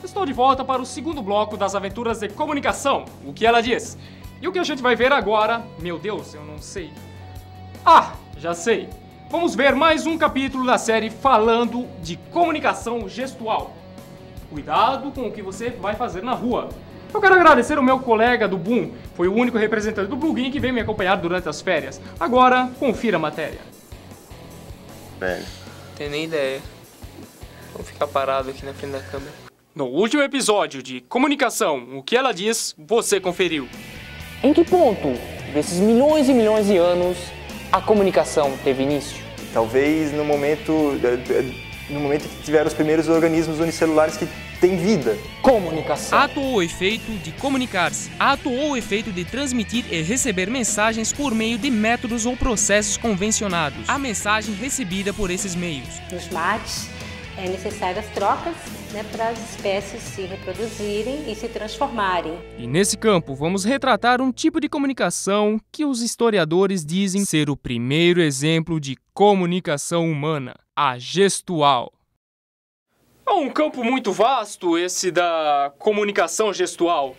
Estou de volta para o segundo bloco das aventuras de comunicação, o que ela diz. E o que a gente vai ver agora... Meu Deus, eu não sei. Ah, já sei. Vamos ver mais um capítulo da série falando de comunicação gestual. Cuidado com o que você vai fazer na rua. Eu quero agradecer o meu colega do Boom. Foi o único representante do plugin que veio me acompanhar durante as férias. Agora, confira a matéria. Velho. Tenho nem ideia. Vou ficar parado aqui na frente da câmera. No último episódio de Comunicação, o que ela diz, você conferiu. Em que ponto desses milhões e milhões de anos a comunicação teve início? Talvez no momento que tiveram os primeiros organismos unicelulares que têm vida. Comunicação. Ato ou efeito de comunicar-se. Ato ou efeito de transmitir e receber mensagens por meio de métodos ou processos convencionados. A mensagem recebida por esses meios. Nos mares é necessário as trocas, para as espécies se reproduzirem e se transformarem. E nesse campo vamos retratar um tipo de comunicação que os historiadores dizem ser o primeiro exemplo de comunicação humana, a gestual. É um campo muito vasto esse da comunicação gestual.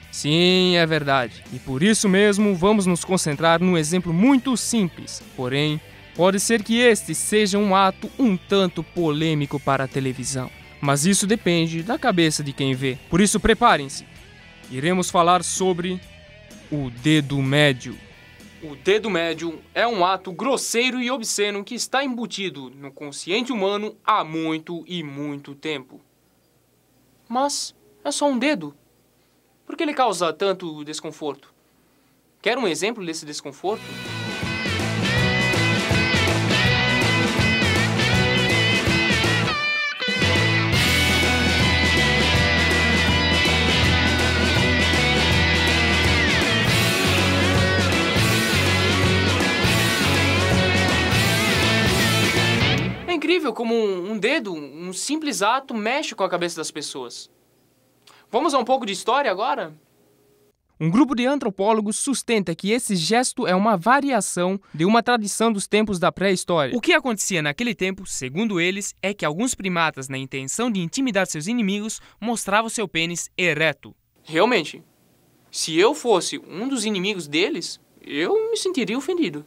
Sim, é verdade. E por isso mesmo vamos nos concentrar num exemplo muito simples. Porém, pode ser que este seja um ato um tanto polêmico para a televisão. Mas isso depende da cabeça de quem vê. Por isso, preparem-se. Iremos falar sobre o dedo médio. O dedo médio é um ato grosseiro e obsceno que está embutido no consciente humano há muito e muito tempo. Mas é só um dedo. Por que ele causa tanto desconforto? Quer um exemplo desse desconforto? É incrível como um dedo, um simples ato, mexe com a cabeça das pessoas. Vamos a um pouco de história agora? Um grupo de antropólogos sustenta que esse gesto é uma variação de uma tradição dos tempos da pré-história. O que acontecia naquele tempo, segundo eles, é que alguns primatas, na intenção de intimidar seus inimigos, mostravam seu pênis ereto. Realmente, se eu fosse um dos inimigos deles, eu me sentiria ofendido.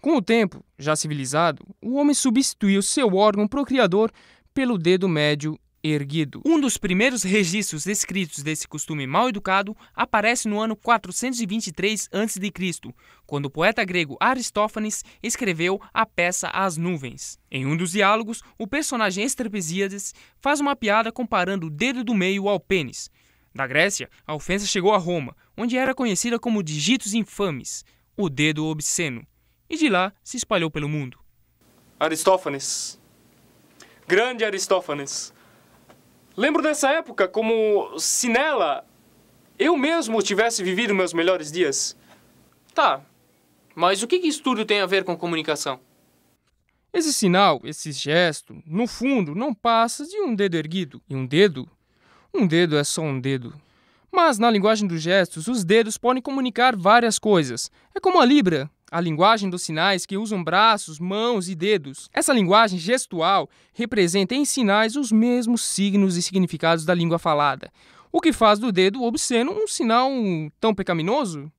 Com o tempo, já civilizado, o homem substituiu seu órgão procriador pelo dedo médio erguido. Um dos primeiros registros escritos desse costume mal educado aparece no ano 423 a.C., quando o poeta grego Aristófanes escreveu a peça As Nuvens. Em um dos diálogos, o personagem Estrepesíades faz uma piada comparando o dedo do meio ao pênis. Da Grécia, a ofensa chegou a Roma, onde era conhecida como digitus infames, o dedo obsceno. E de lá se espalhou pelo mundo. Aristófanes. Grande Aristófanes. Lembro dessa época como se nela eu mesmo tivesse vivido meus melhores dias. Tá, mas o que isso tudo tem a ver com comunicação? Esse sinal, esse gesto, no fundo, não passa de um dedo erguido. E um dedo é só um dedo. Mas na linguagem dos gestos, os dedos podem comunicar várias coisas. É como a Libra, a linguagem dos sinais que usam braços, mãos e dedos. Essa linguagem gestual representa em sinais os mesmos signos e significados da língua falada. O que faz do dedo obsceno um sinal tão pecaminoso?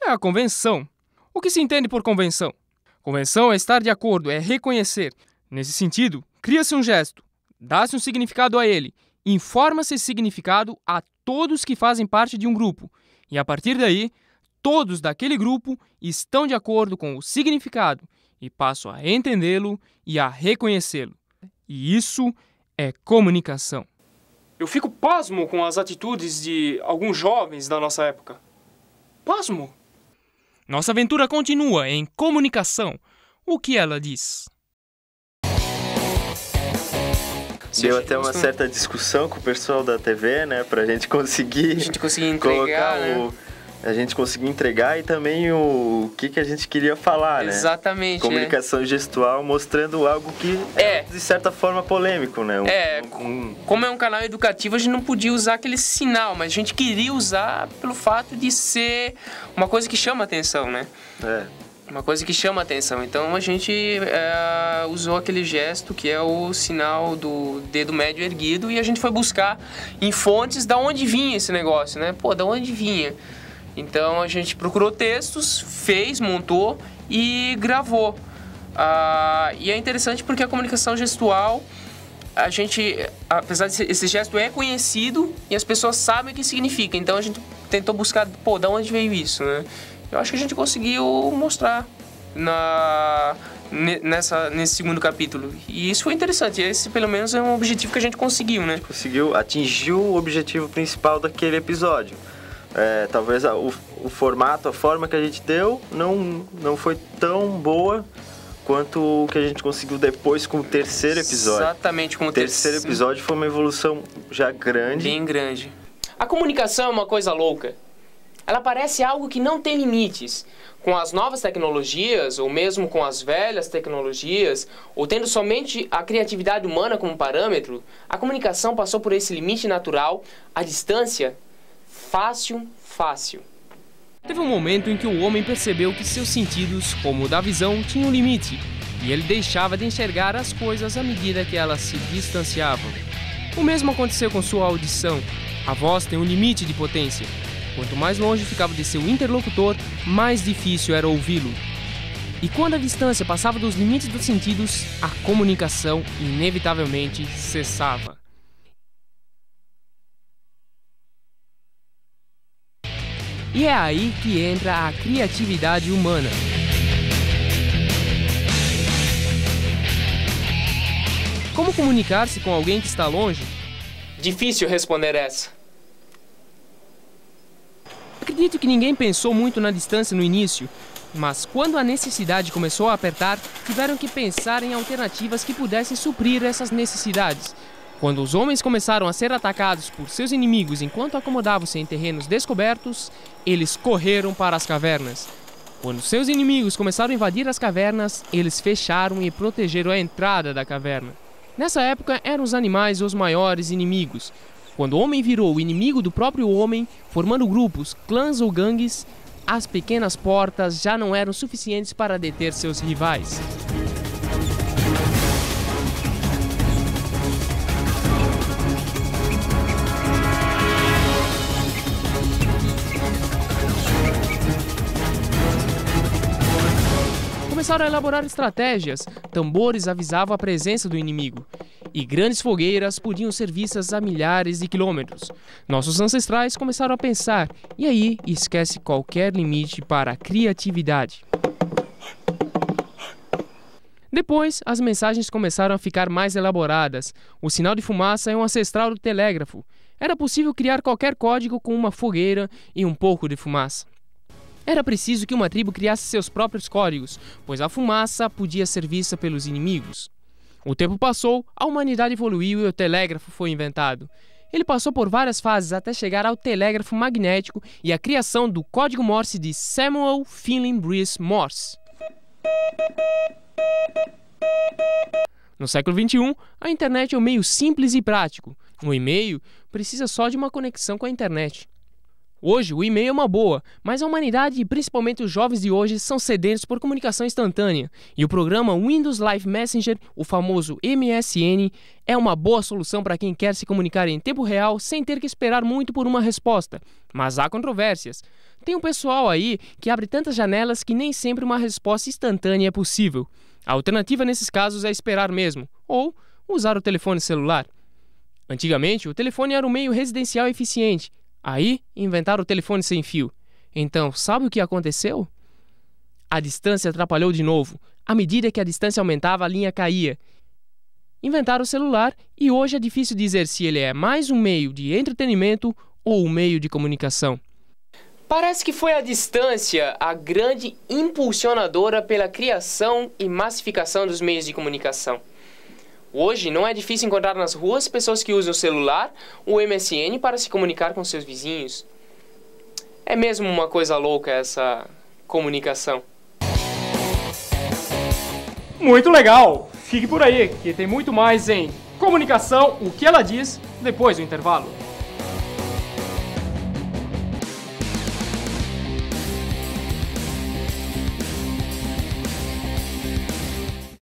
É a convenção. O que se entende por convenção? Convenção é estar de acordo, é reconhecer. Nesse sentido, cria-se um gesto, dá-se um significado a ele, informa-se esse significado a todos que fazem parte de um grupo. E a partir daí, todos daquele grupo estão de acordo com o significado e passam a entendê-lo e a reconhecê-lo. E isso é comunicação. Eu fico pasmo com as atitudes de alguns jovens da nossa época. Pasmo! Nossa aventura continua em comunicação. O que ela diz? Deu até uma certa discussão com o pessoal da TV, pra gente conseguir... entregar, a gente conseguir entregar e também o que a gente queria falar, Exatamente, Comunicação gestual mostrando algo que é, de certa forma, polêmico, Como é um canal educativo, a gente não podia usar aquele sinal, mas a gente queria usar pelo fato de ser uma coisa que chama atenção, Uma coisa que chama a atenção. Então a gente usou aquele gesto que é o sinal do dedo médio erguido e a gente foi buscar em fontes da onde vinha esse negócio, né? Pô, da onde vinha? Então a gente procurou textos, fez, montou e gravou. E é interessante porque a comunicação gestual, a gente, apesar de esse gesto é conhecido e as pessoas sabem o que significa. Então a gente tentou buscar, pô, da onde veio isso, né? Eu acho que a gente conseguiu mostrar nesse segundo capítulo. E isso foi interessante. Esse, pelo menos, é um objetivo que a gente conseguiu, né? Conseguiu atingir o objetivo principal daquele episódio. Talvez o formato, a forma que a gente deu não foi tão boa quanto o que a gente conseguiu depois com o terceiro episódio. Exatamente, com o terceiro episódio foi uma evolução já grande. Bem grande. A comunicação é uma coisa louca. Ela parece algo que não tem limites. Com as novas tecnologias, ou mesmo com as velhas tecnologias, ou tendo somente a criatividade humana como parâmetro, a comunicação passou por esse limite natural, a distância, fácil. Teve um momento em que o homem percebeu que seus sentidos, como o da visão, tinham limite, e ele deixava de enxergar as coisas à medida que elas se distanciavam. O mesmo aconteceu com sua audição. A voz tem um limite de potência. Quanto mais longe ficava de seu interlocutor, mais difícil era ouvi-lo. E quando a distância passava dos limites dos sentidos, a comunicação inevitavelmente cessava. E é aí que entra a criatividade humana. Como comunicar-se com alguém que está longe? Difícil responder essa. Acredito que ninguém pensou muito na distância no início, mas quando a necessidade começou a apertar, tiveram que pensar em alternativas que pudessem suprir essas necessidades. Quando os homens começaram a ser atacados por seus inimigos enquanto acomodavam-se em terrenos descobertos, eles correram para as cavernas. Quando seus inimigos começaram a invadir as cavernas, eles fecharam e protegeram a entrada da caverna. Nessa época, eram os animais os maiores inimigos. Quando o homem virou o inimigo do próprio homem, formando grupos, clãs ou gangues, as pequenas portas já não eram suficientes para deter seus rivais. Começaram a elaborar estratégias. Tambores avisavam a presença do inimigo. E grandes fogueiras podiam ser vistas a milhares de quilômetros. Nossos ancestrais começaram a pensar, e aí esquece qualquer limite para a criatividade. Depois, as mensagens começaram a ficar mais elaboradas. O sinal de fumaça é um ancestral do telégrafo. Era possível criar qualquer código com uma fogueira e um pouco de fumaça. Era preciso que uma tribo criasse seus próprios códigos, pois a fumaça podia ser vista pelos inimigos. O tempo passou, a humanidade evoluiu e o telégrafo foi inventado. Ele passou por várias fases até chegar ao telégrafo magnético e a criação do código Morse de Samuel Finley Breese Morse. No século XXI, a internet é um meio simples e prático. Um e-mail precisa só de uma conexão com a internet. Hoje, o e-mail é uma boa, mas a humanidade e principalmente os jovens de hoje são sedentos por comunicação instantânea. E o programa Windows Live Messenger, o famoso MSN, é uma boa solução para quem quer se comunicar em tempo real sem ter que esperar muito por uma resposta. Mas há controvérsias. Tem um pessoal aí que abre tantas janelas que nem sempre uma resposta instantânea é possível. A alternativa nesses casos é esperar mesmo, ou usar o telefone celular. Antigamente, o telefone era um meio residencial eficiente. Aí, inventaram o telefone sem fio. Então, sabe o que aconteceu? A distância atrapalhou de novo. À medida que a distância aumentava, a linha caía. Inventaram o celular e hoje é difícil dizer se ele é mais um meio de entretenimento ou um meio de comunicação. Parece que foi a distância a grande impulsionadora pela criação e massificação dos meios de comunicação. Hoje não é difícil encontrar nas ruas pessoas que usam o celular ou o MSN para se comunicar com seus vizinhos. É mesmo uma coisa louca essa comunicação. Muito legal! Fique por aí, que tem muito mais em Comunicação, o que ela diz, depois do intervalo.